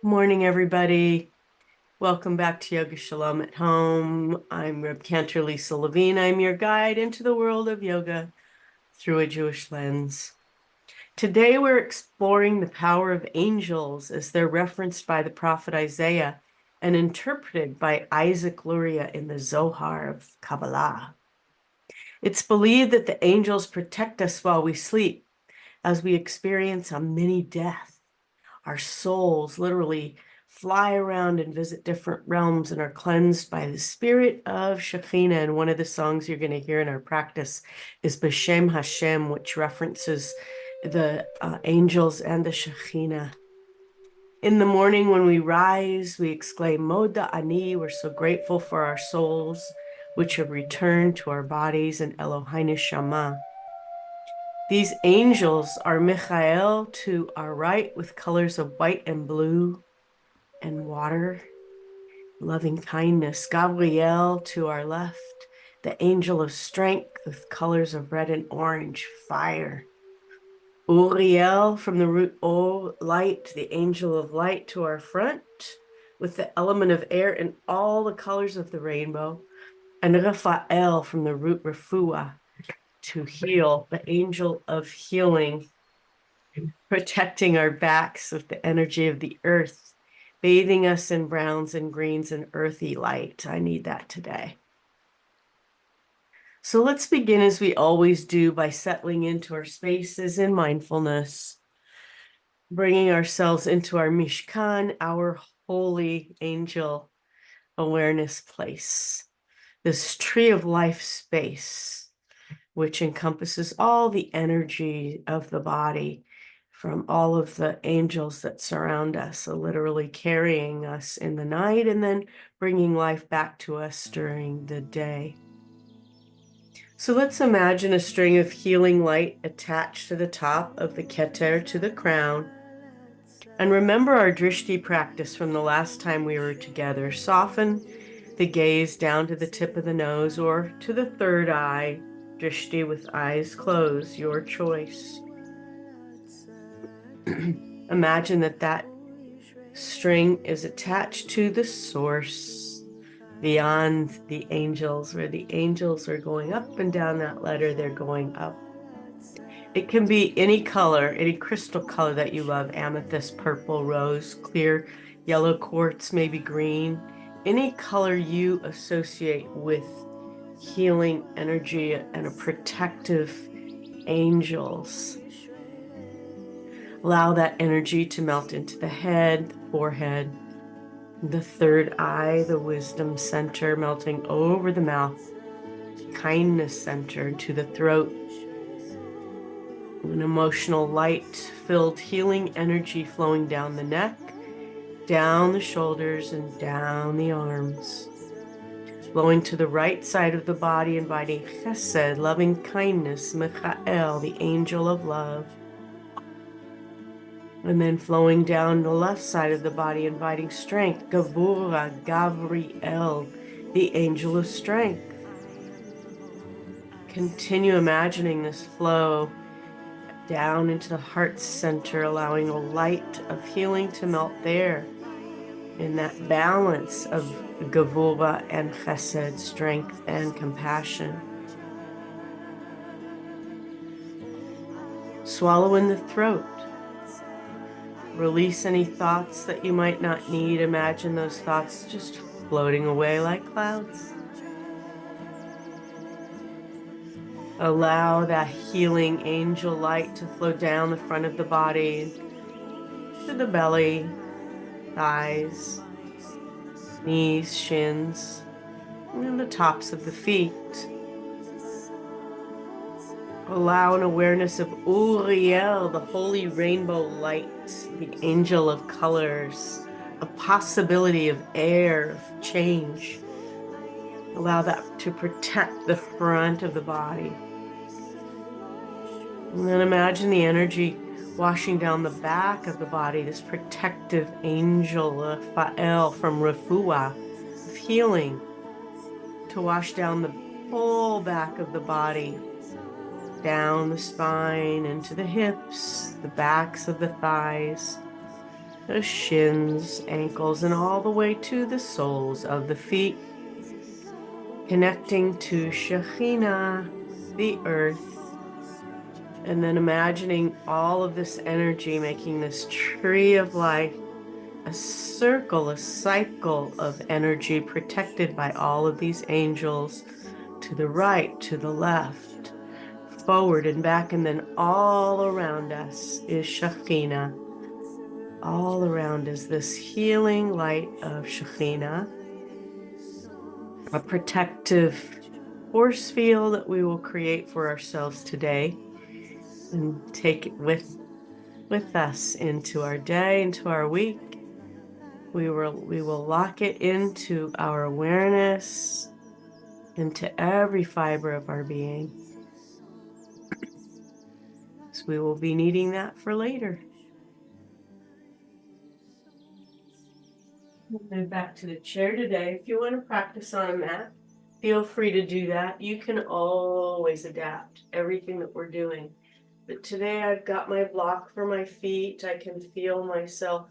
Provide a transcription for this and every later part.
Morning, everybody. Welcome back to Yoga Shalom at Home. I'm Reb Cantor Lisa Levine. I'm your guide into the world of yoga through a Jewish lens. Today, we're exploring the power of angels as they're referenced by the prophet Isaiah and interpreted by Isaac Luria in the Zohar of Kabbalah. It's believed that the angels protect us while we sleep as we experience a mini death. Our souls literally fly around and visit different realms and are cleansed by the spirit of Shekhinah. And one of the songs you're going to hear in our practice is B'Shem Hashem, which references the angels and the Shekhinah. In the morning when we rise, we exclaim, Moda Ani, we're so grateful for our souls, which have returned to our bodies, and Eloheinu Shama. These angels are Michael to our right with colors of white and blue and water, loving kindness. Gavriel to our left, the angel of strength with colors of red and orange, fire. Uriel from the root O, light, the angel of light to our front with the element of air and all the colors of the rainbow. And Refael from the root Refuah, to heal, the angel of healing, protecting our backs with the energy of the earth, bathing us in browns and greens and earthy light. I need that today. So let's begin as we always do by settling into our spaces in mindfulness, bringing ourselves into our Mishkan, our holy angel awareness place, this tree of life space, which encompasses all the energy of the body from all of the angels that surround us, so literally carrying us in the night and then bringing life back to us during the day. So let's imagine a string of healing light attached to the top of the Cantor to the crown. And remember our drishti practice from the last time we were together. Soften the gaze down to the tip of the nose or to the third eye, drishti with eyes closed, your choice. Imagine that string is attached to the source beyond the angels, where the angels are going up and down that ladder, they're going up. It can be any color, any crystal color that you love, amethyst, purple, rose, clear, yellow quartz, maybe green, any color you associate with healing energy and a protective angels. Allow that energy to melt into the head, the forehead, the third eye, the wisdom center, melting over the mouth, kindness center to the throat, an emotional light-filled healing energy flowing down the neck, down the shoulders, and down the arms. Flowing to the right side of the body, inviting chesed, loving kindness, Michael, the angel of love. And then flowing down the left side of the body, inviting strength, Gavura, Gavriel, the angel of strength. Continue imagining this flow down into the heart center, allowing a light of healing to melt there in that balance of Gavura and Chesed, strength and compassion. Swallow in the throat. Release any thoughts that you might not need. Imagine those thoughts just floating away like clouds. Allow that healing angel light to flow down the front of the body, to the belly, thighs, knees, shins, and the tops of the feet. Allow an awareness of Uriel, the holy rainbow light, the angel of colors, a possibility of air, of change. Allow that to protect the front of the body. And then imagine the energy washing down the back of the body, this protective angel, Refael from Refuah, of healing, to wash down the whole back of the body, down the spine, into the hips, the backs of the thighs, the shins, ankles, and all the way to the soles of the feet, connecting to Shekhinah, the earth, and then imagining all of this energy making this tree of life, a circle, a cycle of energy protected by all of these angels to the right, to the left, forward and back, and then all around us is Shekhinah. All around is this healing light of Shekhinah, a protective force field that we will create for ourselves today and take it with us into our day, into our week. We will lock it into our awareness, into every fiber of our being. So we will be needing that for later. We'll move back to the chair today. If you want to practice on a mat, feel free to do that. You can always adapt everything that we're doing. But today I've got my block for my feet. I can feel myself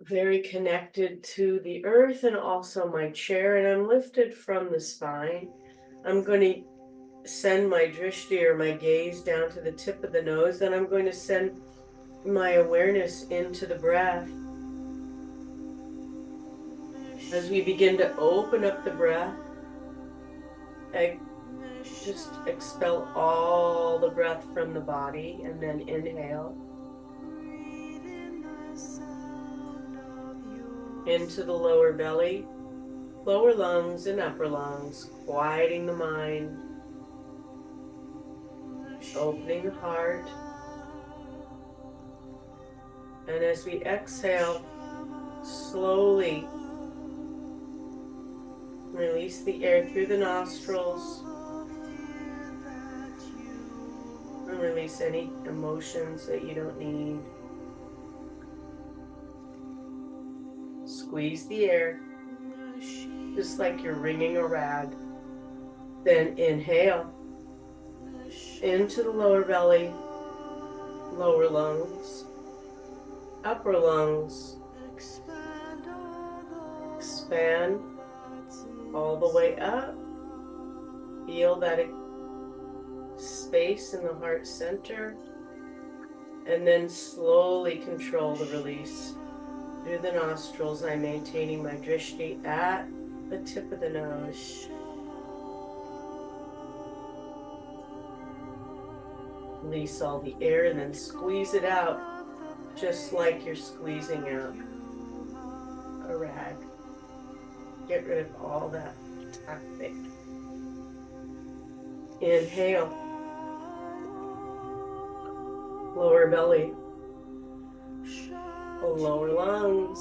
very connected to the earth and also my chair, and I'm lifted from the spine. I'm going to send my drishti, or my gaze, down to the tip of the nose. Then I'm going to send my awareness into the breath. As we begin to open up the breath, I just expel all the breath from the body, and then inhale into the lower belly, lower lungs and upper lungs, quieting the mind, opening the heart. And as we exhale, slowly release the air through the nostrils and release any emotions that you don't need. Squeeze the air, just like you're wringing a rag. Then inhale into the lower belly, lower lungs, upper lungs. Expand all the way up. Feel that space in the heart center. And then slowly control the release through the nostrils. I'm maintaining my drishti at the tip of the nose. Release all the air and then squeeze it out, just like you're squeezing out a rag. Get rid of all that toxic. Inhale. Lower belly. Lower lungs.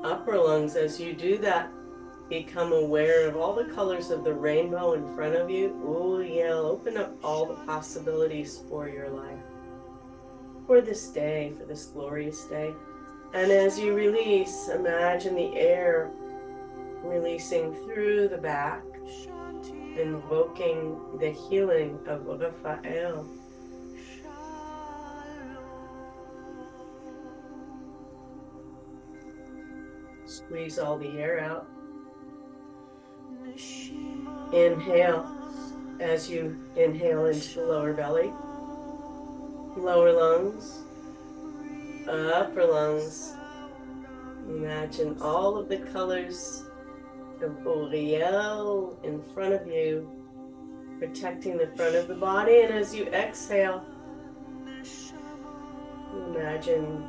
Upper lungs. As you do that, become aware of all the colors of the rainbow in front of you. Uriel, open up all the possibilities for your life, for this day, for this glorious day. And as you release, imagine the air releasing through the back, invoking the healing of Refael. Squeeze all the air out. Inhale. As you inhale into the lower belly, lower lungs, upper lungs. Imagine all of the colors of Uriel in front of you, protecting the front of the body. And as you exhale, imagine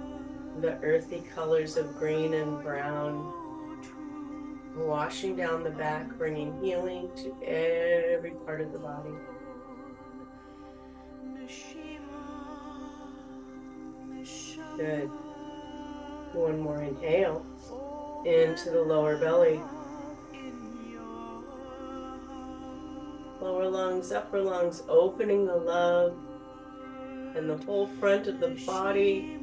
the earthy colors of green and brown washing down the back, bringing healing to every part of the body. Good. One more inhale into the lower belly. Lower lungs, upper lungs, opening the love and the whole front of the body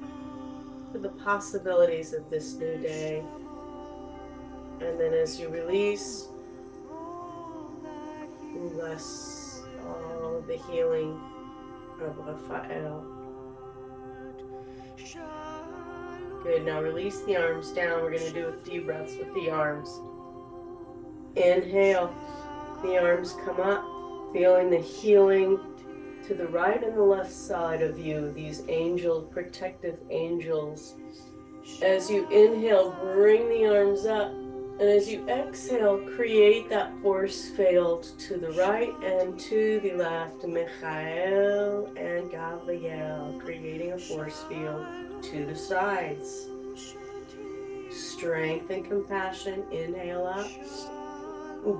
to the possibilities of this new day. And then as you release, bless all of the healing of Refael. Good. Now release the arms down. We're going to do a few breaths with the arms. Inhale. The arms come up, feeling the healing to the right and the left side of you, these angels, protective angels. As you inhale, bring the arms up, and as you exhale, create that force field to the right and to the left. Michael and Gavriel, creating a force field to the sides. Strength and compassion, inhale up.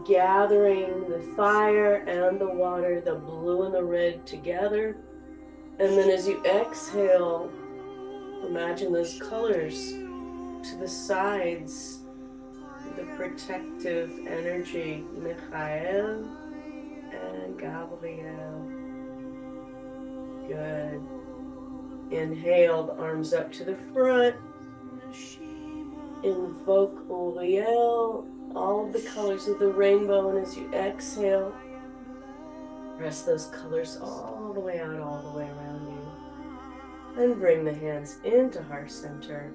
Gathering the fire and the water, the blue and the red together. And then as you exhale, imagine those colors to the sides, the protective energy, Michael and Gavriel. Good. Inhale, the arms up to the front. Invoke Uriel, all of the colors of the rainbow, and as you exhale, press those colors all the way out, all the way around you. And bring the hands into heart center.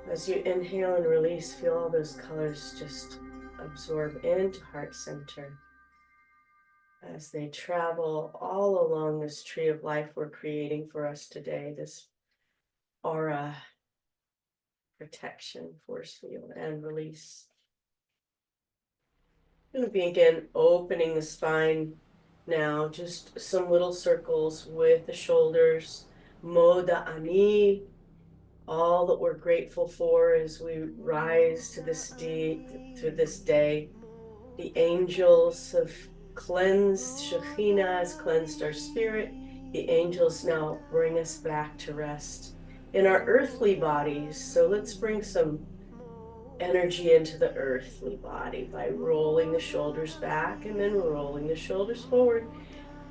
As you inhale and release, feel all those colors just absorb into heart center. As they travel all along this tree of life we're creating for us today, this aura, protection, force field, and release. I'm going to begin opening the spine now, just some little circles with the shoulders. Moda Ani, all that we're grateful for as we rise to this day. The angels have cleansed, Shekhinah has cleansed our spirit. The angels now bring us back to rest in our earthly bodies. So let's bring some energy into the earthly body by rolling the shoulders back and then rolling the shoulders forward.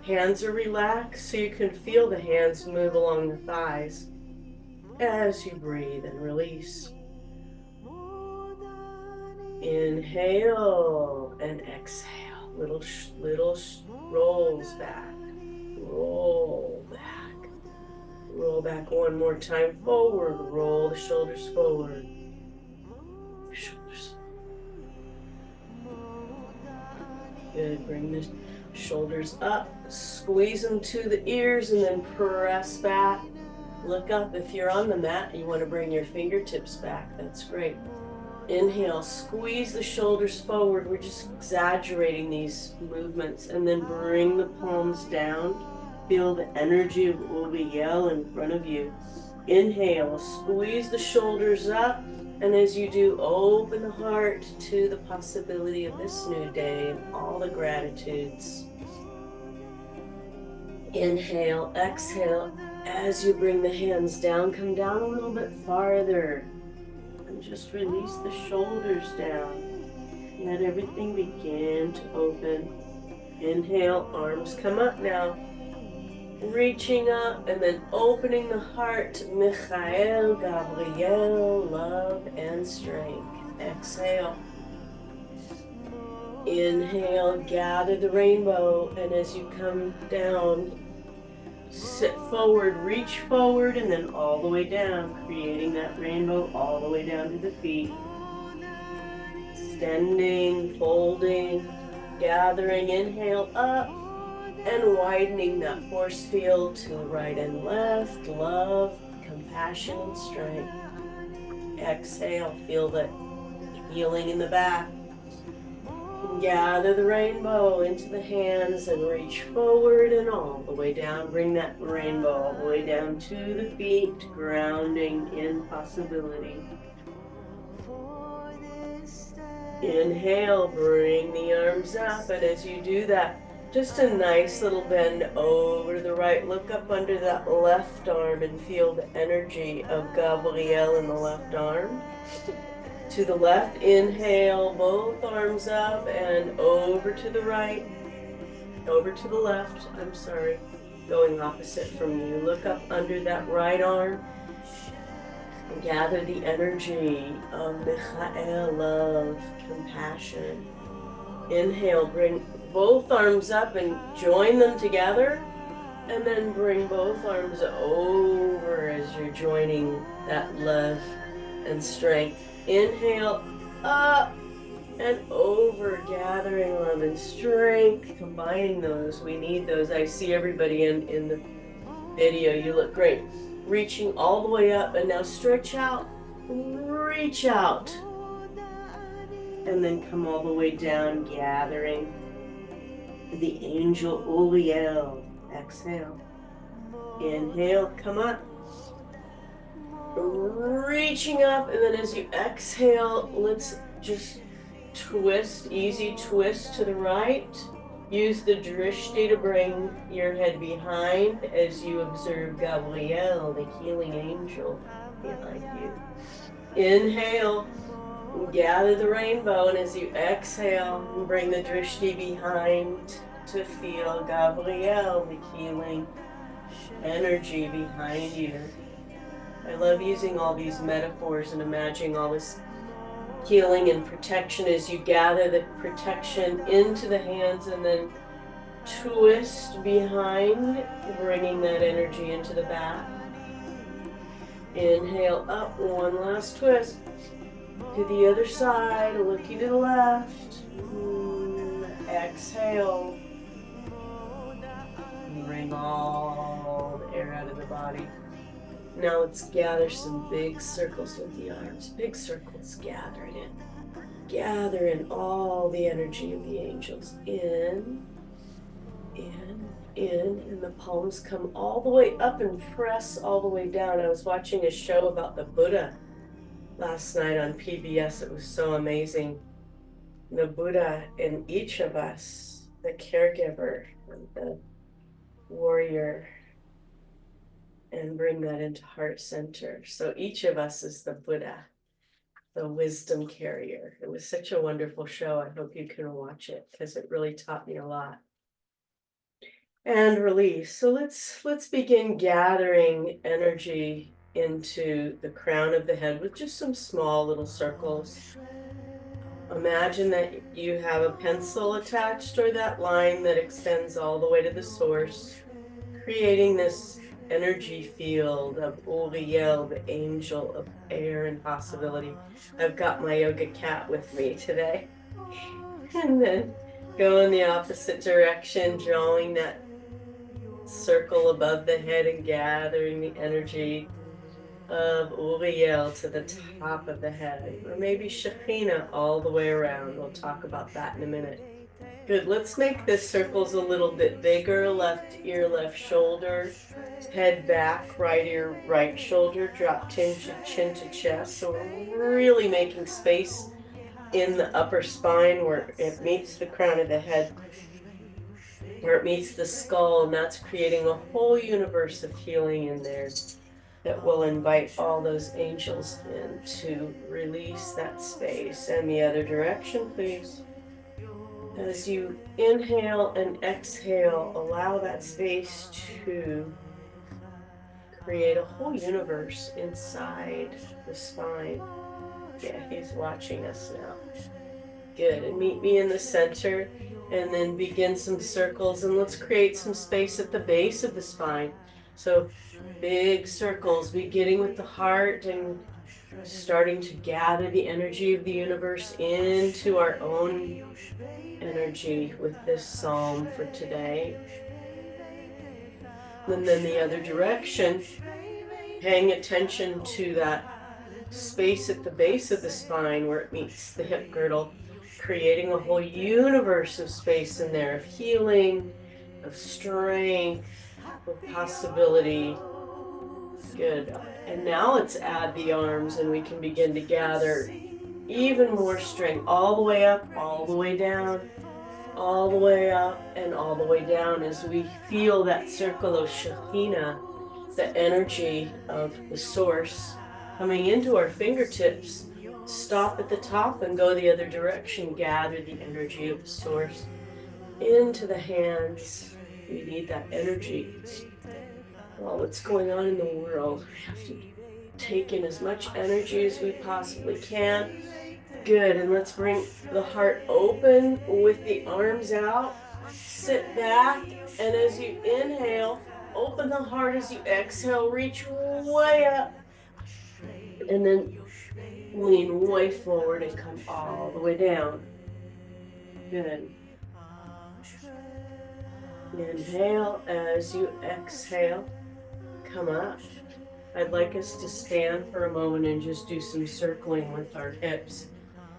Hands are relaxed so you can feel the hands move along the thighs as you breathe and release. Inhale and exhale. Little rolls back. Roll back. Roll back one more time forward. Roll the shoulders forward. Shoulders. Good. Bring the shoulders up. Squeeze them to the ears and then press back. Look up. If you're on the mat, you want to bring your fingertips back. That's great. Inhale, squeeze the shoulders forward. We're just exaggerating these movements. And then bring the palms down. Feel the energy of Uriel in front of you. Inhale, squeeze the shoulders up. And as you do, open the heart to the possibility of this new day and all the gratitudes. Inhale, exhale. As you bring the hands down, come down a little bit farther. And just release the shoulders down. Let everything begin to open. Inhale, arms come up now. Reaching up and then opening the heart. Michael, Gavriel, love and strength. Exhale. Inhale, gather the rainbow. And as you come down, sit forward, reach forward, and then all the way down, creating that rainbow all the way down to the feet. Extending, folding, gathering, inhale up, and widening that force field to the right and left. Love, compassion, and strength. Exhale, feel the healing in the back. Gather the rainbow into the hands and reach forward and all the way down. Bring that rainbow all the way down to the feet, grounding in possibility. Inhale, bring the arms up, and as you do that, just a nice little bend over to the right. Look up under that left arm and feel the energy of Gavriel in the left arm. To the left, inhale, both arms up and over to the right, over to the left, I'm sorry, going opposite from you. Look up under that right arm and gather the energy of Michael, love, compassion. Inhale, bring both arms up and join them together. And then bring both arms over as you're joining that love and strength. Inhale up and over, gathering love and strength, combining those. We need those. I see everybody in the video. You look great. Reaching all the way up, and now stretch out, reach out, and then come all the way down, gathering the angel Uriel. Exhale. Inhale, come up. Reaching up, and then as you exhale, let's just twist, easy twist to the right. Use the drishti to bring your head behind as you observe Gavriel, the healing angel behind you. Inhale, gather the rainbow, and as you exhale, bring the drishti behind to feel Gavriel, the healing energy behind you. I love using all these metaphors and imagining all this healing and protection as you gather the protection into the hands and then twist behind, bringing that energy into the back. Inhale up, one last twist. To the other side, looking to the left. Exhale. Bring all the air out of the body. Now let's gather some big circles with the arms. Big circles, gather it in. Gather in all the energy of the angels. In, and the palms come all the way up and press all the way down. I was watching a show about the Buddha last night on PBS. It was so amazing. The Buddha in each of us, the caregiver, and the warrior, and bring that into heart center. So each of us is the Buddha, the wisdom carrier. It was such a wonderful show. I hope you can watch it because it really taught me a lot. And release. So let's begin gathering energy into the crown of the head with just some small little circles. Imagine that you have a pencil attached or that line that extends all the way to the source, creating this energy field of Uriel, the angel of air and possibility. I've got my yoga cat with me today. And then go in the opposite direction, drawing that circle above the head and gathering the energy of Uriel to the top of the head, or maybe Shekhinah all the way around. We'll talk about that in a minute. Good, let's make the circles a little bit bigger. Left ear, left shoulder, head back, right ear, right shoulder, drop chin to chest. So we're really making space in the upper spine where it meets the crown of the head, where it meets the skull, and that's creating a whole universe of healing in there that will invite all those angels in to release that space. And the other direction, please. As you inhale and exhale, allow that space to create a whole universe inside the spine. Yeah, he's watching us now. Good, and meet me in the center, and then begin some circles, and let's create some space at the base of the spine. So big circles, beginning with the heart and starting to gather the energy of the universe into our own energy with this psalm for today. And then the other direction, paying attention to that space at the base of the spine where it meets the hip girdle, creating a whole universe of space in there of healing, of strength, of possibility. Good. And now let's add the arms and we can begin to gather even more strength all the way up, all the way down, all the way up, and all the way down as we feel that circle of Shekhinah, the energy of the source coming into our fingertips. Stop at the top and go the other direction. Gather the energy of the source into the hands. We need that energy. Well, what's going on in the world? We have to take in as much energy as we possibly can. Good, and let's bring the heart open with the arms out. Sit back, and as you inhale, Open the heart as you exhale, reach way up, and then lean way forward and come all the way down. Good. Inhale as you exhale, come up. I'd like us to stand for a moment and just do some circling with our hips.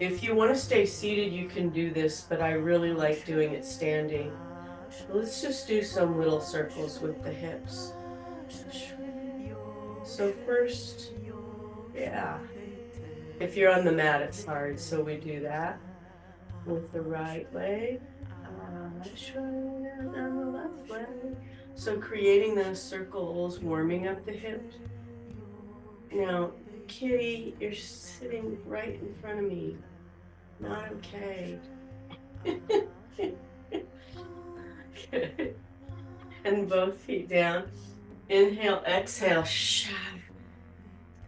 If you want to stay seated, you can do this, but I really like doing it standing. Let's just do some little circles with the hips. So first, yeah, if you're on the mat, it's hard, so we do that with the right leg, and the left leg. So creating those circles, warming up the hips. Now, Kitty, you're sitting right in front of me. Not okay. Good. And both feet down. Inhale, exhale.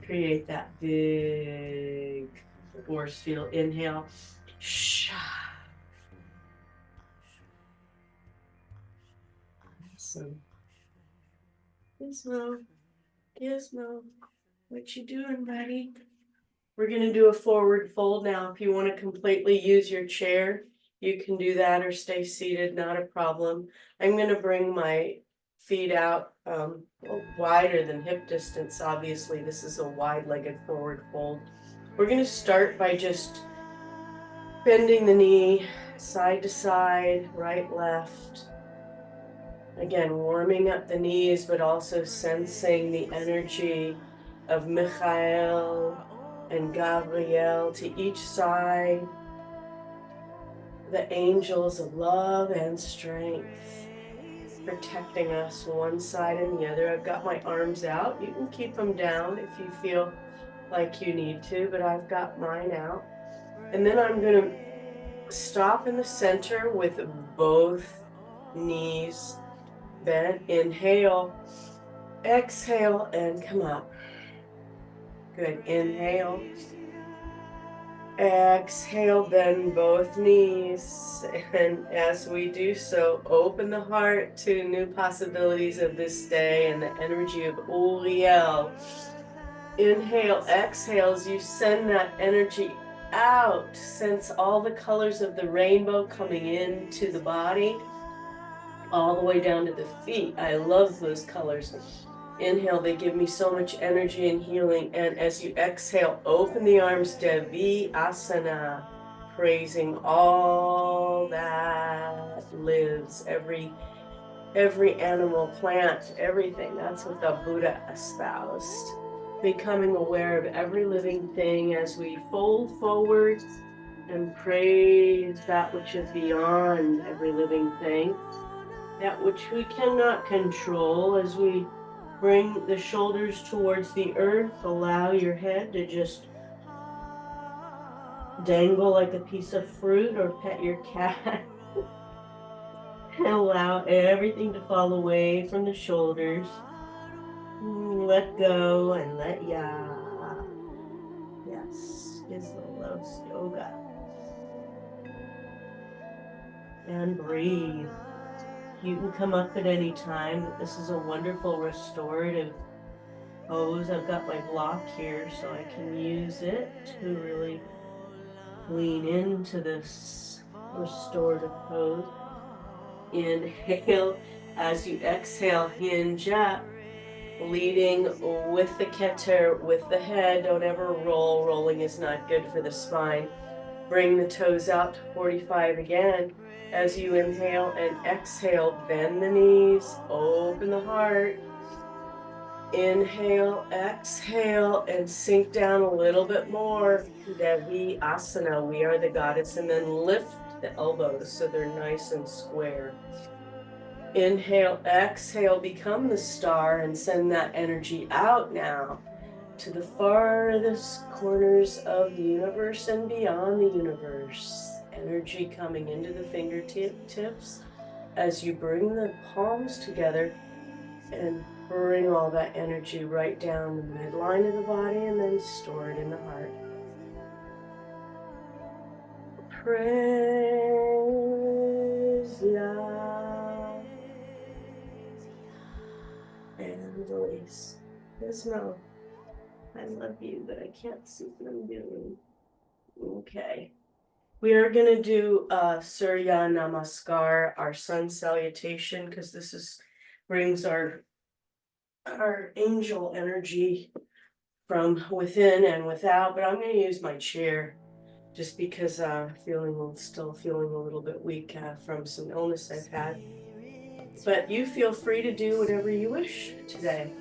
Create that big force field. Inhale. Awesome. Gizmo, Gizmo, what you doing, buddy? We're going to do a forward fold now. If you want to completely use your chair, you can do that or stay seated, not a problem. I'm going to bring my feet out wider than hip distance. Obviously, this is a wide-legged forward fold. We're going to start by just bending the knee side to side, right, left. Again, warming up the knees, but also sensing the energy of Michael and Gavriel to each side, the angels of love and strength, protecting us one side and the other. I've got my arms out. You can keep them down if you feel like you need to, but I've got mine out. And then I'm going to stop in the center with both knees bent. Inhale, exhale, and come up. Good. Inhale. Exhale, bend both knees. And as we do so, open the heart to new possibilities of this day and the energy of Uriel. Inhale, exhale as you send that energy out. Sense all the colors of the rainbow coming into the body, all the way down to the feet. I love those colors. Inhale, they give me so much energy and healing. And as you exhale, open the arms, Devi Asana, praising all that lives, every animal, plant, everything. That's what the Buddha espoused. Becoming aware of every living thing as we fold forward and praise that which is beyond every living thing, that which we cannot control. As we bring the shoulders towards the earth, allow your head to just dangle like a piece of fruit or pet your cat. And allow everything to fall away from the shoulders. Let go and let ya. Yes, is the Los yoga. And breathe. You can come up at any time, but this is a wonderful restorative pose. I've got my block here, so I can use it to really lean into this restorative pose. Inhale as you exhale, hinge up, leading with the Cantor, with the head. Don't ever roll. Rolling is not good for the spine. Bring the toes out to 45 again. As you inhale and exhale, bend the knees, open the heart. Inhale, exhale, and sink down a little bit more. Devi Asana, we are the goddess. And then lift the elbows so they're nice and square. Inhale, exhale, become the star and send that energy out now to the farthest corners of the universe and beyond the universe. Energy coming into the fingertips as you bring the palms together and bring all that energy right down the midline of the body and then store it in the heart. Praise. Praise Yah. and release. Gizmo, I love you, but I can't see what I'm doing. Okay. We are going to do Surya Namaskar, our sun salutation, because this brings our angel energy from within and without, but I'm going to use my chair just because still feeling a little bit weak from some illness I've had. But you feel free to do whatever you wish today.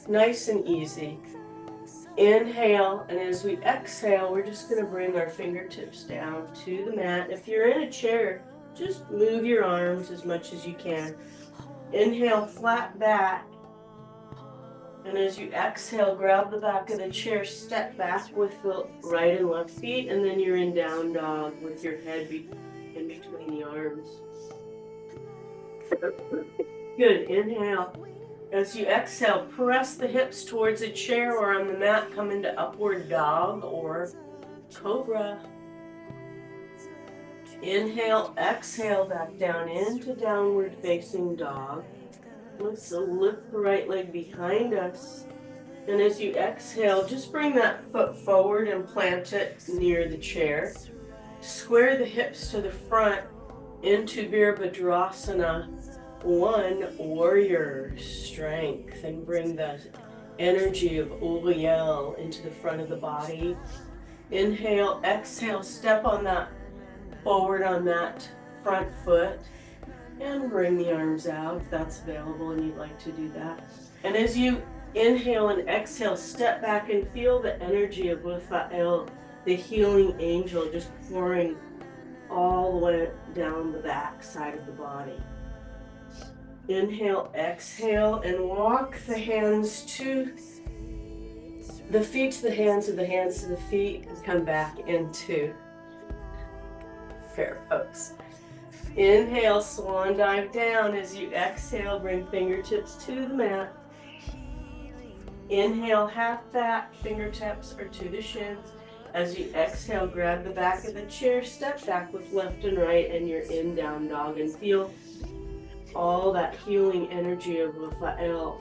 Nice and easy. Inhale, and as we exhale, we're just going to bring our fingertips down to the mat. If you're in a chair, just move your arms as much as you can. Inhale, flat back. And as you exhale, grab the back of the chair, step back with the right and left feet, and then you're in down dog with your head in between the arms. Good, inhale. As you exhale, press the hips towards a chair or on the mat, come into upward dog or cobra. Inhale, exhale back down into downward facing dog. Let's lift the right leg behind us. And as you exhale, just bring that foot forward and plant it near the chair. Square the hips to the front into Virabhadrasana. One, warrior strength, and bring the energy of Uriel into the front of the body. Inhale, exhale, step on that forward on that front foot and bring the arms out if that's available and you'd like to do that. And as you inhale and exhale, step back and feel the energy of Refael, the healing angel, just pouring all the way down the back side of the body. Inhale, exhale, and walk the hands to the feet to the hands, of the hands to the feet, and come back into prayer pose. Inhale, swan dive down. As you exhale, bring fingertips to the mat. Inhale, half back, fingertips are to the shins. As you exhale, grab the back of the chair, step back with left and right, and you're in down dog, and feel all that healing energy of Refael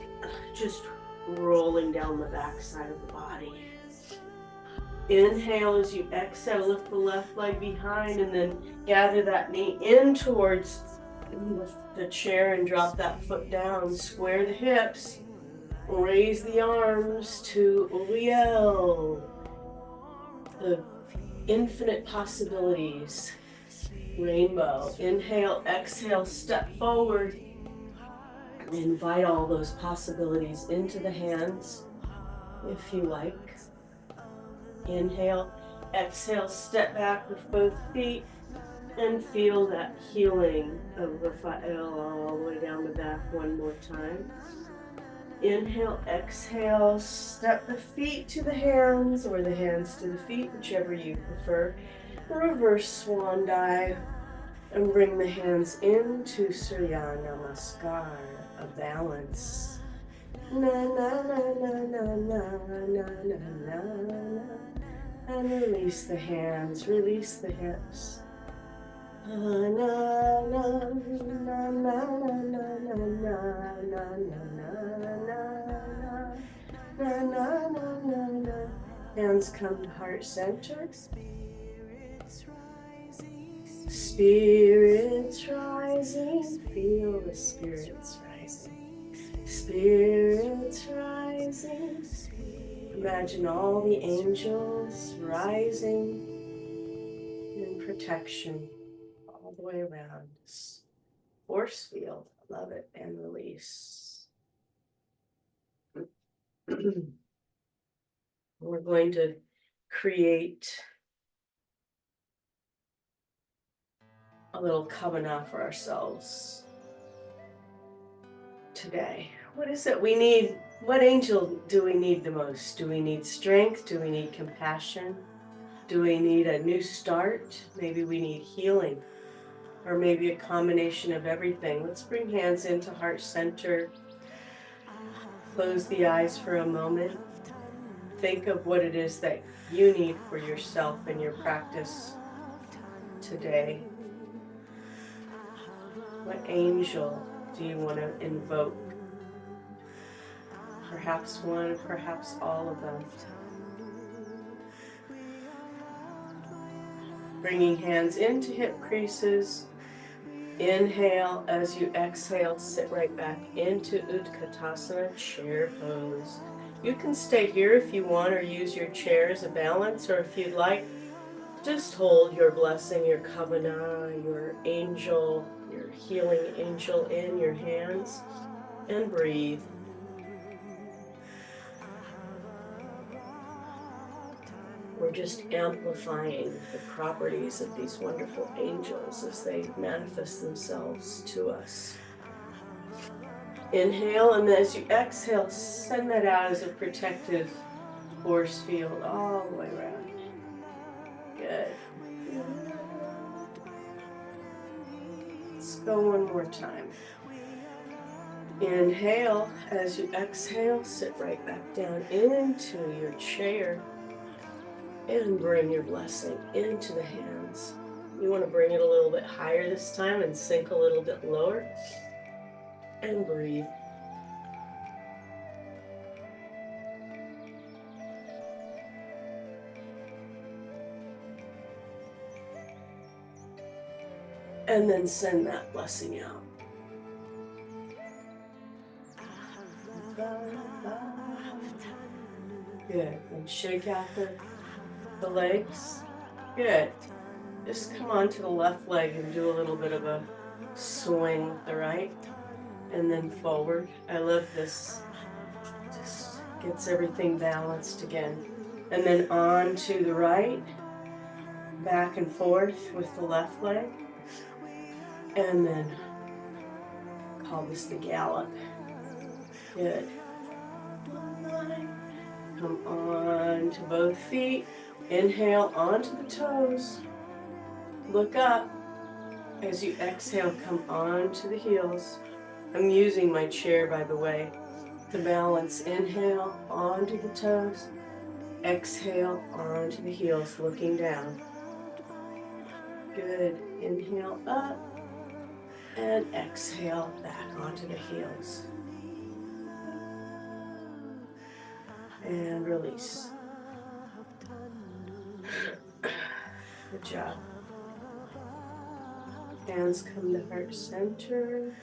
just rolling down the back side of the body. Inhale, as you exhale, lift the left leg behind and then gather that knee in towards the chair and drop that foot down. Square the hips, raise the arms to Uriel, the infinite possibilities, rainbow. Inhale, exhale, step forward. Invite all those possibilities into the hands, if you like. Inhale, exhale, step back with both feet and feel that healing of Refael all the way down the back one more time. Inhale, exhale, step the feet to the hands or the hands to the feet, whichever you prefer. Reverse swan dive and bring the hands into Surya Namaskar, a balance. Na na na na na na na na na. And release the hands, release the hips. Na na na na na na na na na na. Hands come to heart center. Spirits rising, feel the spirits rising. Spirits rising. Imagine all the angels rising in protection all the way around us. Force field, love it, and release. We're going to create a little Kabbalah for ourselves today. What is it we need? What angel do we need the most? Do we need strength? Do we need compassion? Do we need a new start? Maybe we need healing, or maybe a combination of everything. Let's bring hands into heart center. Close the eyes for a moment. Think of what it is that you need for yourself in your practice today. What angel do you want to invoke? perhaps one, perhaps all of them. Bringing hands into hip creases. Inhale. As you exhale, sit right back into Utkatasana, chair pose. You can stay here if you want, or use your chair as a balance, or if you'd like, just hold your blessing, your Kabbalah, your angel, your healing angel in your hands, and breathe. We're just amplifying the properties of these wonderful angels as they manifest themselves to us. Inhale, and as you exhale, send that out as a protective force field all the way around. Good. Let's go one more time. Inhale. As you exhale, sit right back down into your chair and bring your blessing into the hands. You want to bring it a little bit higher this time and sink a little bit lower. And breathe. And then send that blessing out. Good. And shake out the legs. Good. Just come on to the left leg and do a little bit of a swing with the right. And then forward. I love this. Just gets everything balanced again. And then on to the right. Back and forth with the left leg. And then call this the gallop. Good. Come on to both feet. Inhale onto the toes. Look up. As you exhale, come on to the heels. I'm using my chair, by the way, to balance. Inhale onto the toes. Exhale onto the heels, looking down. Good. Inhale up. And exhale back onto the heels. And release. Good job. Hands come to heart center.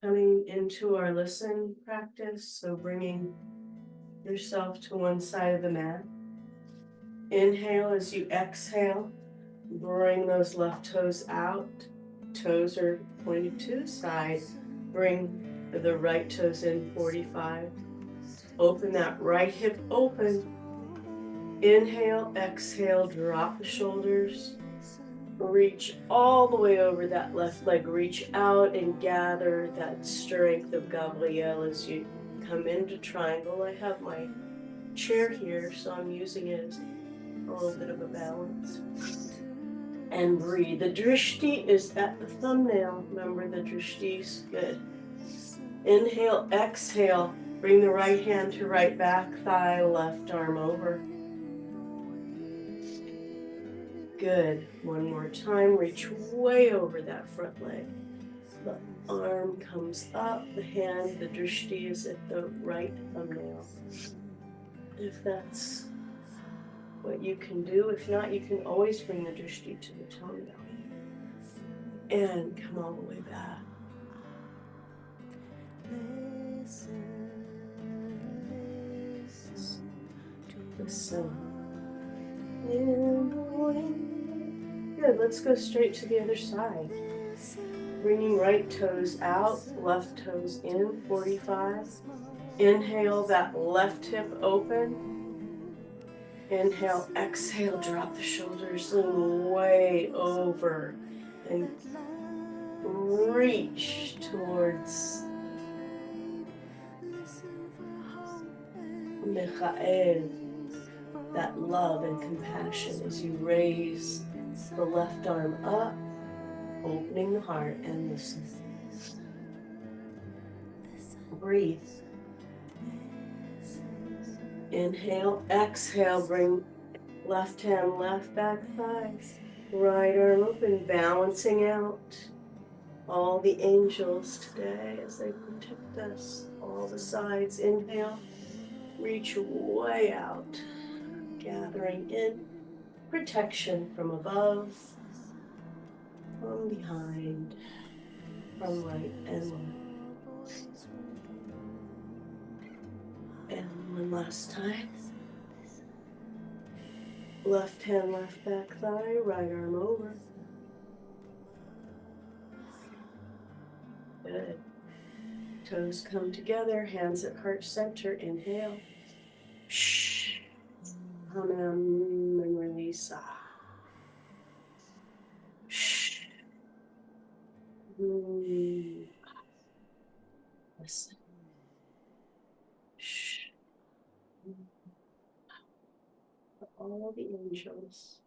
Coming into our listen practice, so bringing yourself to one side of the mat. Inhale. As you exhale, bring those left toes out. Toes are pointed to the side. Bring the right toes in 45. Open that right hip open. Inhale, exhale, drop the shoulders. Reach all the way over that left leg. Reach out and gather that strength of Gavriel as you come into triangle. I have my chair here, so I'm using it as a little bit of a balance. And breathe. The drishti is at the thumbnail. Remember the drishtis? Good. Inhale, exhale. Bring the right hand to right back thigh, left arm over. Good. One more time. Reach way over that front leg. The arm comes up, the hand, the drishti is at the right thumbnail. If that's what you can do. If not, you can always bring the drishti to the toenail. And come all the way back. Listen. Good, let's go straight to the other side. Bringing right toes out, left toes in, 45. Inhale, that left hip open. Inhale, exhale, drop the shoulders, lean way over. And reach towards Michael, that love and compassion as you raise the left arm up, opening the heart and listen. Breathe. Inhale, exhale, bring left hand, left back thigh, right arm open, balancing out all the angels today as they protect us, all the sides. Inhale, reach way out, gathering in protection from above, from behind, from right and left. And one last time. Left hand, left back thigh, right arm over. Good. Toes come together, hands at heart center. Inhale. Shh. Hum and release. Shh. Listen. Shh. All the angels.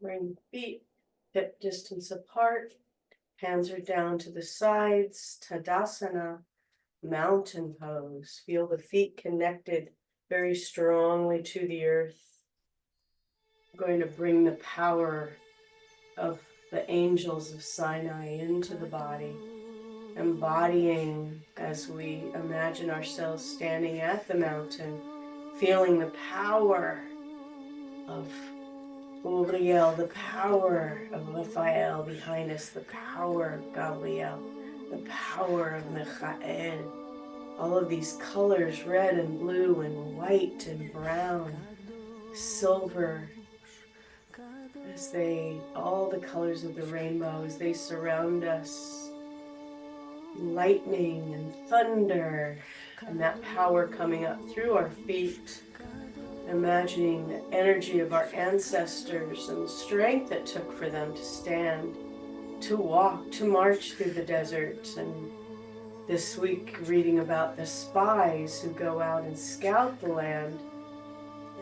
Bring feet hip distance apart. Hands are down to the sides. Tadasana, mountain pose. Feel the feet connected very strongly to the earth. I'm going to bring the power of the angels of Sinai into the body, embodying as we imagine ourselves standing at the mountain, feeling the power of Uriel, the power of Refael behind us, the power of Gavriel, the power of Michael. All of these colors, red and blue and white and brown, silver, as all the colors of the rainbow, as they surround us, lightning and thunder, and that power coming up through our feet, imagining the energy of our ancestors and the strength it took for them to stand, to walk, to march through the desert. And this week reading about the spies who go out and scout the land,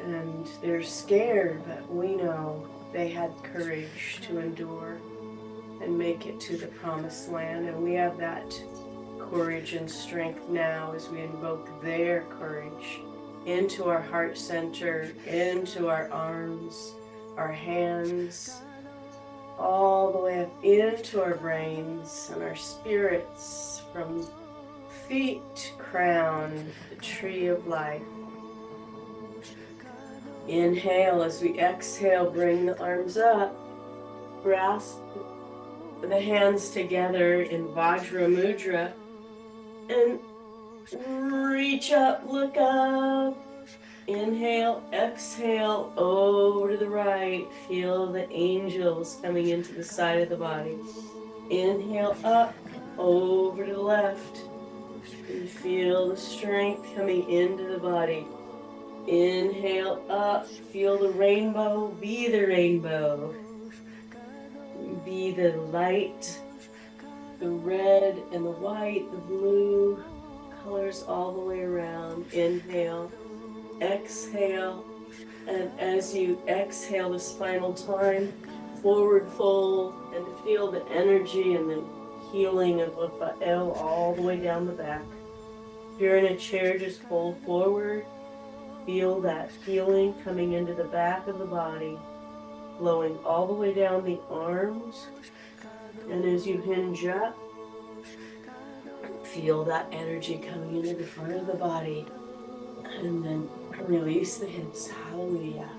and they're scared, but we know they had courage to endure and make it to the promised land. And we have that courage and strength now as we invoke their courage into our heart center, into our arms, our hands, all the way up into our brains and our spirits, from feet to crown, the tree of life. Inhale. As we exhale, bring the arms up, grasp the hands together in Vajra Mudra, and reach up, look up. Inhale, exhale, over to the right. Feel the angels coming into the side of the body. Inhale up, over to the left. And feel the strength coming into the body. Inhale up, feel the rainbow, be the rainbow. Be the light, the red and the white, the blue, colors all the way around. Inhale, exhale, and as you exhale this final time, forward fold, and feel the energy and the healing of Refael all the way down the back. If you're in a chair, just fold forward. Feel that healing coming into the back of the body, flowing all the way down the arms. And as you hinge up, feel that energy coming into the front of the body. And then release the hips. Hallelujah.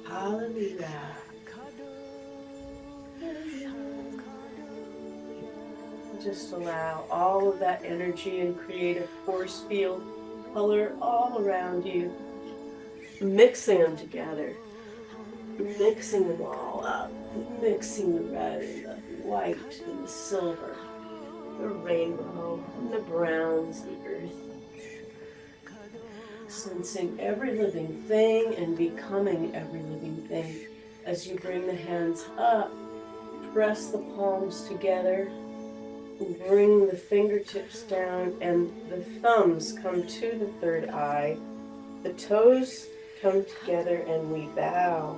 Hallelujah. Just allow all of that energy and create a force field color all around you, mixing them together, mixing them all up, mixing the red and the white and the silver, the rainbow and the browns, the earth. Sensing every living thing and becoming every living thing. As you bring the hands up, press the palms together, bring the fingertips down, and the thumbs come to the third eye. The toes come together and we bow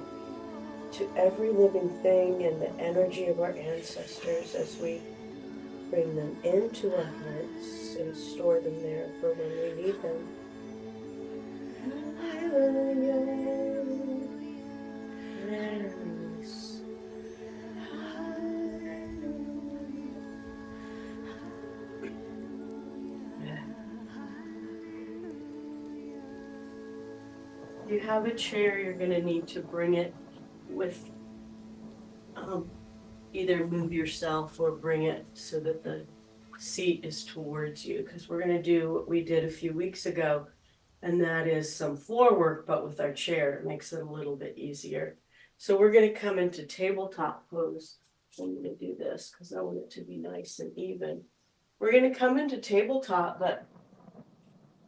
to every living thing and the energy of our ancestors as we bring them into our hearts and store them there for when we need them. Release. If you have a chair, you're going to need to bring it with either move yourself or bring it so that the seat is towards you, because we're going to do what we did a few weeks ago, and that is some floor work, but with our chair. It makes it a little bit easier. So we're going to come into tabletop pose. I'm going to do this because I want it to be nice and even. We're going to come into tabletop, but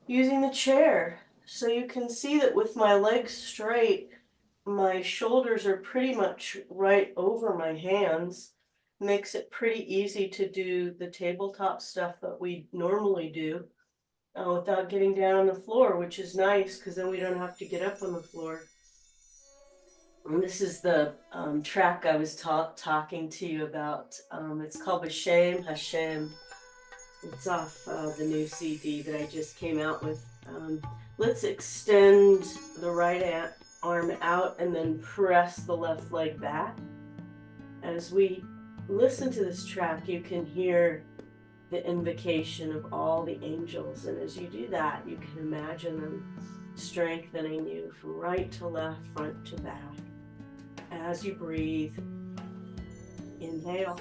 using the chair. So you can see that with my legs straight, my shoulders are pretty much right over my hands. Makes it pretty easy to do the tabletop stuff that we normally do without getting down on the floor, which is nice because then we don't have to get up on the floor. And this is the track I was talking to you about. It's called B'Shem Hashem. It's off the new CD that I just came out with. Let's extend the right arm out and then press the left leg back. As we listen to this track, you can hear the invocation of all the angels. And as you do that, you can imagine them strengthening you from right to left, front to back. As you breathe, inhale.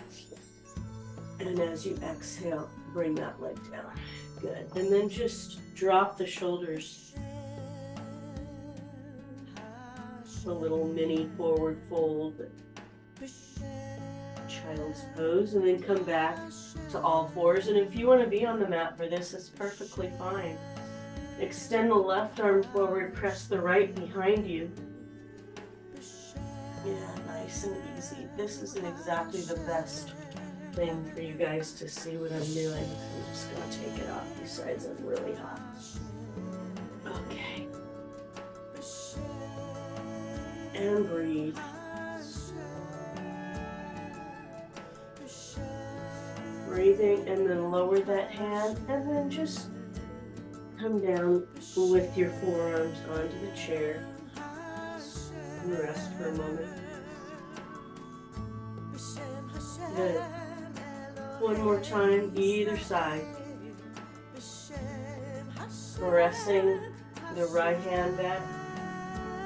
And as you exhale, bring that leg down. Good. And then just drop the shoulders. A little mini forward fold. Child's pose. And then come back to all fours. And if you want to be on the mat for this, it's perfectly fine. Extend the left arm forward. Press the right behind you. Yeah, nice and easy. This isn't exactly the best thing for you guys to see what I'm doing. I'm just going to take it off. Besides, I'm really hot. Okay. And breathe. Breathing, and then lower that hand, and then just come down with your forearms onto the chair. And rest for a moment. Good. One more time, either side. Pressing the right hand back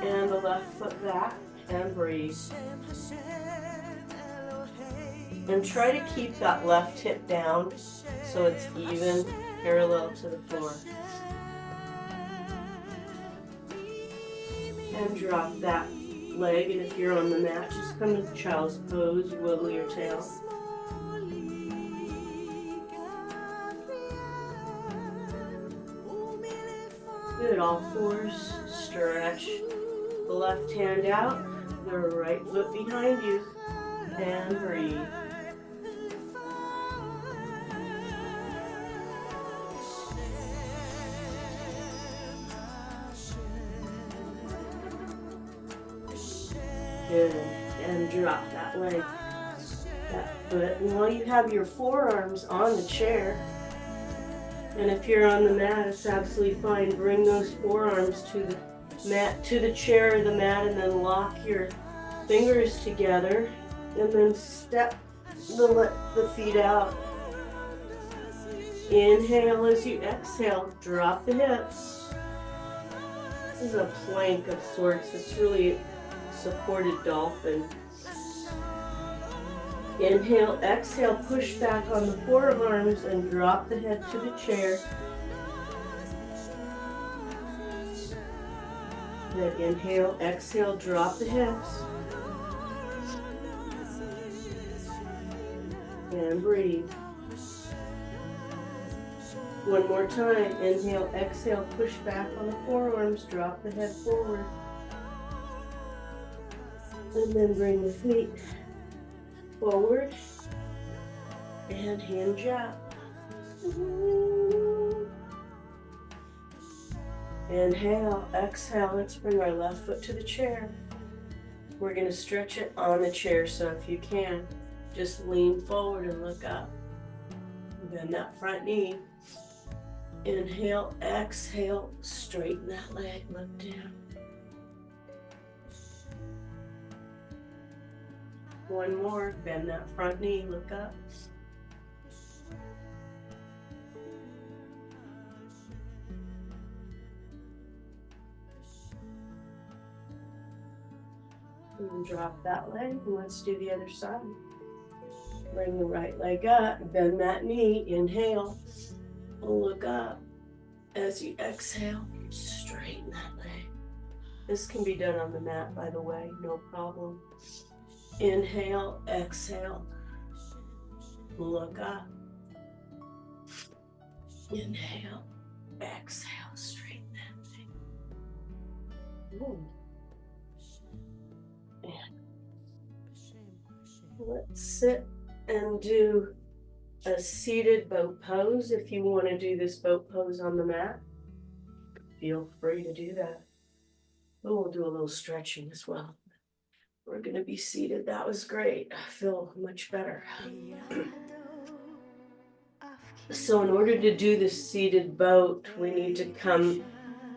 and the left foot back, and breathe. And try to keep that left hip down so it's even, parallel to the floor. And drop that leg, and if you're on the mat, just come into child's pose, wiggle your tail. Good, all fours, stretch the left hand out, the right foot behind you, and breathe. Good, and drop that leg, that foot. And while you have your forearms on the chair, and if you're on the mat, it's absolutely fine. Bring those forearms to the mat, to the chair or the mat, and then lock your fingers together, and then step the feet out. Inhale as you exhale, drop the hips. This is a plank of sorts. It's really a supported dolphin. Inhale, exhale, push back on the forearms and drop the head to the chair. Then inhale, exhale, drop the hips. And breathe. One more time. Inhale, exhale, push back on the forearms, drop the head forward. And then bring the feet forward and hinge up. Inhale, exhale, let's bring our left foot to the chair. We're going to stretch it on the chair, so if you can, just lean forward and look up. Bend that front knee. Inhale, exhale, straighten that leg, look down. One more, bend that front knee, look up. And drop that leg, and let's do the other side. Bring the right leg up, bend that knee, inhale, look up. As you exhale, straighten that leg. This can be done on the mat, by the way, no problem. Inhale, exhale, look up. Inhale, exhale, straighten that leg. Ooh. And let's sit and do a seated boat pose. If you want to do this boat pose on the mat, feel free to do that. But we'll do a little stretching as well. We're going to be seated. That was great. I feel much better. So in order to do this seated boat, we need to come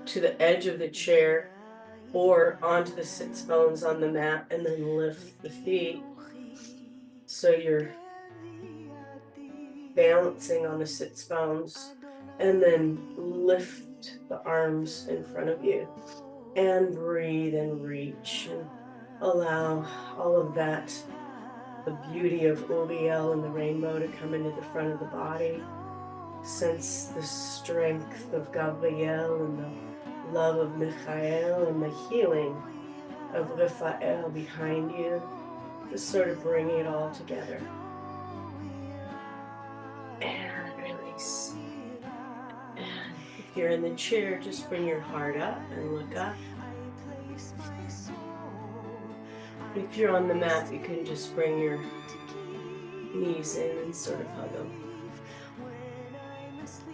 to the edge of the chair or onto the sits bones on the mat and then lift the feet. So you're balancing on the sits bones and then lift the arms in front of you and breathe and reach and allow all of that, the beauty of Uriel and the rainbow to come into the front of the body. Sense the strength of Gavriel and the love of Michael and the healing of Refael behind you. Just sort of bringing it all together. And release. And if you're in the chair, just bring your heart up and look up. If you're on the mat, you can just bring your knees in and sort of hug them.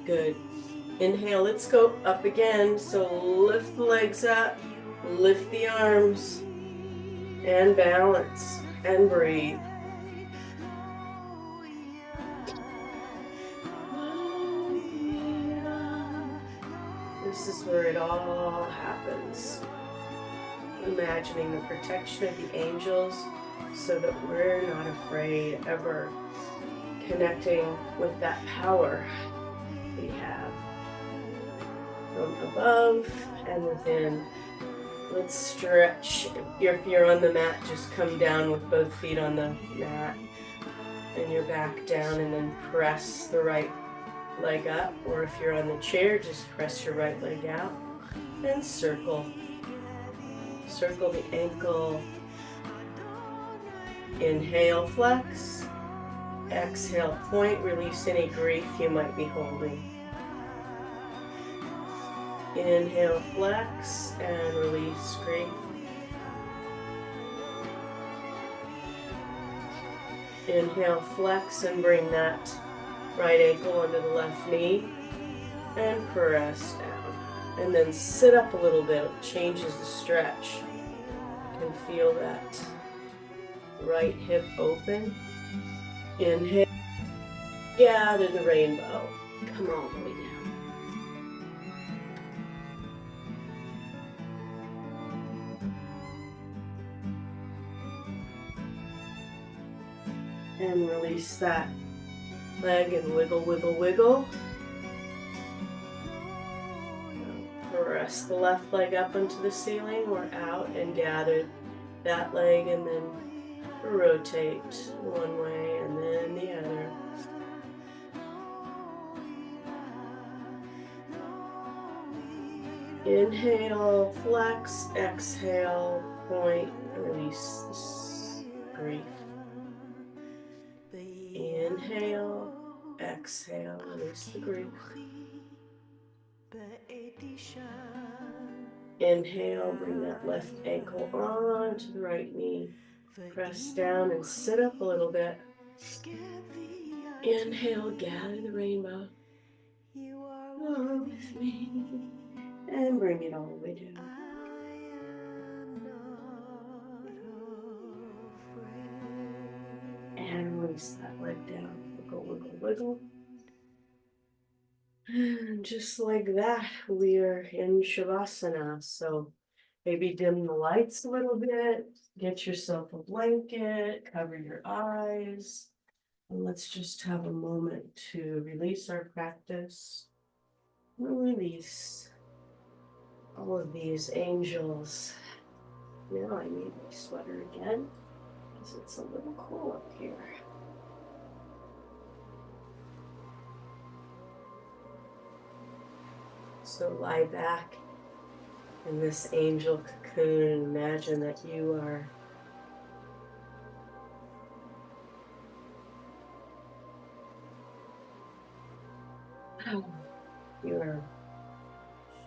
Good. Inhale, let's go up again. So lift the legs up, lift the arms, and balance, and breathe. This is where it all happens. Imagining the protection of the angels so that we're not afraid ever, connecting with that power we have from above and within. Let's stretch. If you're on the mat, just come down with both feet on the mat and your back down, and then press the right leg up. Or if you're on the chair, just press your right leg out and circle. Circle the ankle. Inhale, flex. Exhale, point. Release any grief you might be holding. Inhale, flex, and release grief. Inhale, flex, and bring that right ankle under the left knee and press down. And then sit up a little bit. It changes the stretch. You can feel that right hip open. Inhale, gather the rainbow. Come all the way down. And release that leg and wiggle, wiggle, wiggle. Press the left leg up into the ceiling or out and gather that leg, and then rotate one way and then the other. Inhale, flex, exhale, point, release this grief. Inhale, exhale, release the grief. Inhale, bring that left ankle onto the right knee. Press down and sit up a little bit. Inhale, gather the rainbow. You are with me. And bring it all the way down. release that leg down. Wiggle, wiggle, wiggle. And just like that, we are in Savasana. So maybe dim the lights a little bit, get yourself a blanket, cover your eyes, and let's just have a moment to release our practice. Release all of these angels. Now I need my sweater again because it's a little cool up here. So lie back in this angel cocoon and imagine that you are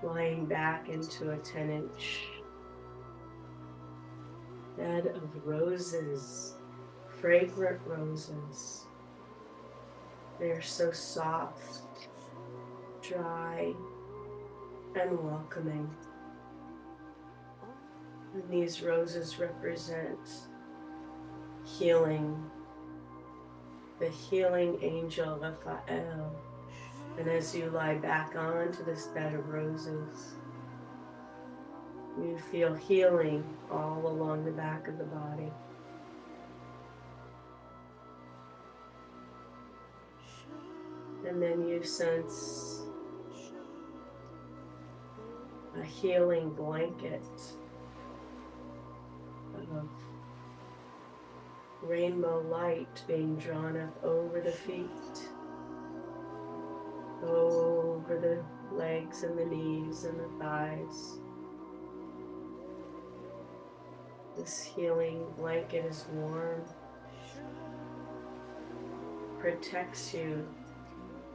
lying back into a 10-inch bed of roses, fragrant roses. They're so soft, dry, and welcoming. And these roses represent healing, the healing angel Refael. And as you lie back onto this bed of roses, you feel healing all along the back of the body. And then you sense a healing blanket of rainbow light being drawn up over the feet, over the legs and the knees and the thighs. This healing blanket is warm, protects you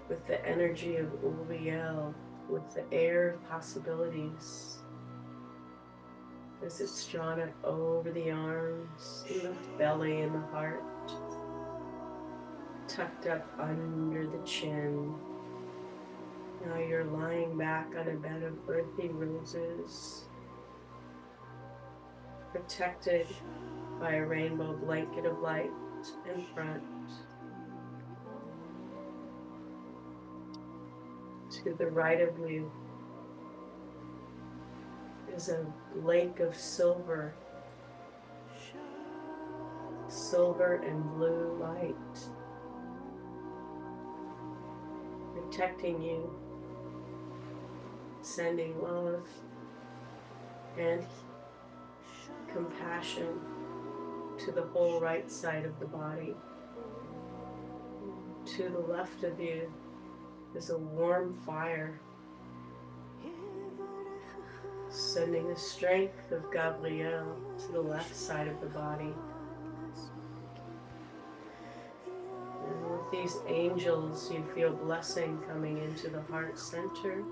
with the energy of Uriel, with the air of possibilities, as it's drawn up over the arms, and the belly and the heart, tucked up under the chin. Now you're lying back on a bed of earthy roses, protected by a rainbow blanket of light in front. To the right of you is a lake of silver, silver and blue light, protecting you, sending love and compassion to the whole right side of the body. To the left of you is a warm fire, sending the strength of Gavriel to the left side of the body. And with these angels, you feel blessing coming into the heart center,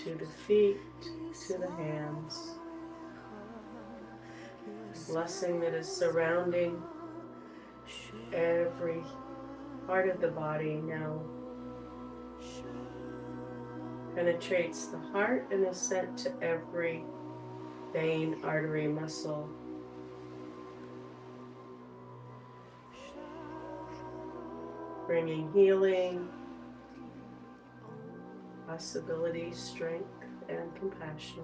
to the feet, to the hands. A blessing that is surrounding every part of the body now. Penetrates the heart and is sent to every vein, artery, muscle. Bringing healing, possibility, strength, and compassion.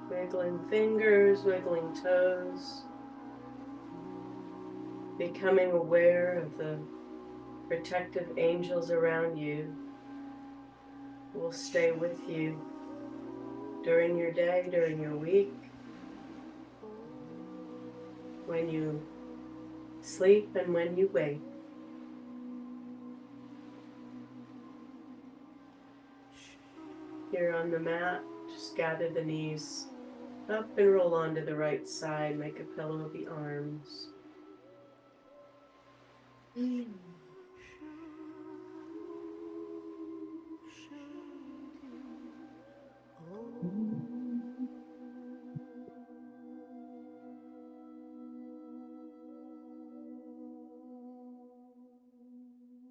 Wiggling fingers, wiggling toes, becoming aware of the protective angels around you who will stay with you during your day, during your week, when you sleep and when you wake. Here on the mat, just gather the knees up and roll onto the right side. Make a pillow of the arms.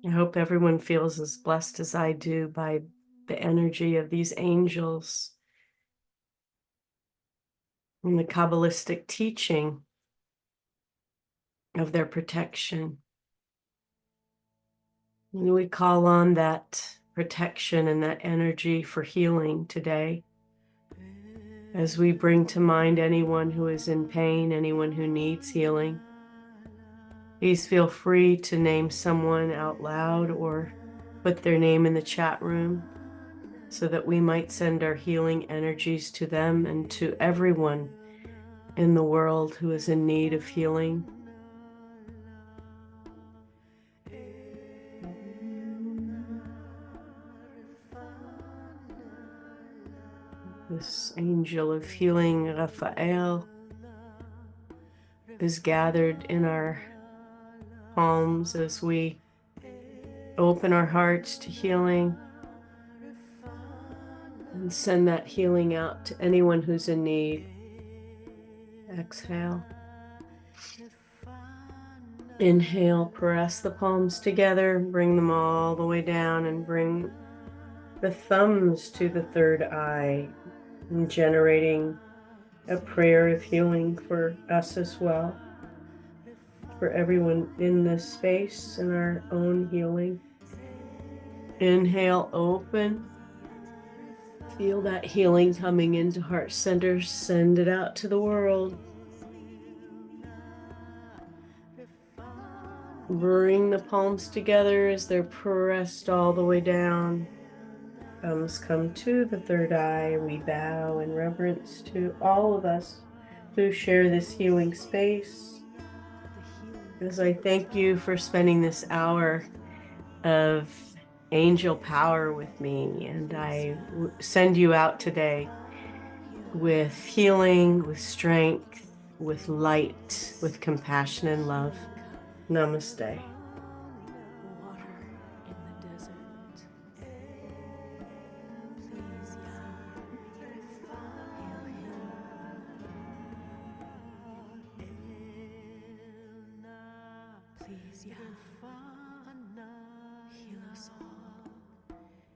I hope everyone feels as blessed as I do by the energy of these angels and the Kabbalistic teaching of their protection. And we call on that protection and that energy for healing today, as we bring to mind anyone who is in pain, anyone who needs healing. Please feel free to name someone out loud or put their name in the chat room so that we might send our healing energies to them and to everyone in the world who is in need of healing. This angel of healing, Refael, is gathered in our palms as we open our hearts to healing and send that healing out to anyone who's in need. Exhale. Inhale, press the palms together, bring them all the way down and bring the thumbs to the third eye, and generating a prayer of healing for us as well, for everyone in this space and our own healing. Inhale, open. Feel that healing coming into heart centers. Send it out to the world. Bring the palms together as they're pressed all the way down. Thumbs come to the third eye. We bow in reverence to all of us who share this healing space. As I thank you for spending this hour of angel power with me, and I send you out today with healing, with strength, with light, with compassion and love. Namaste. Please, yeah.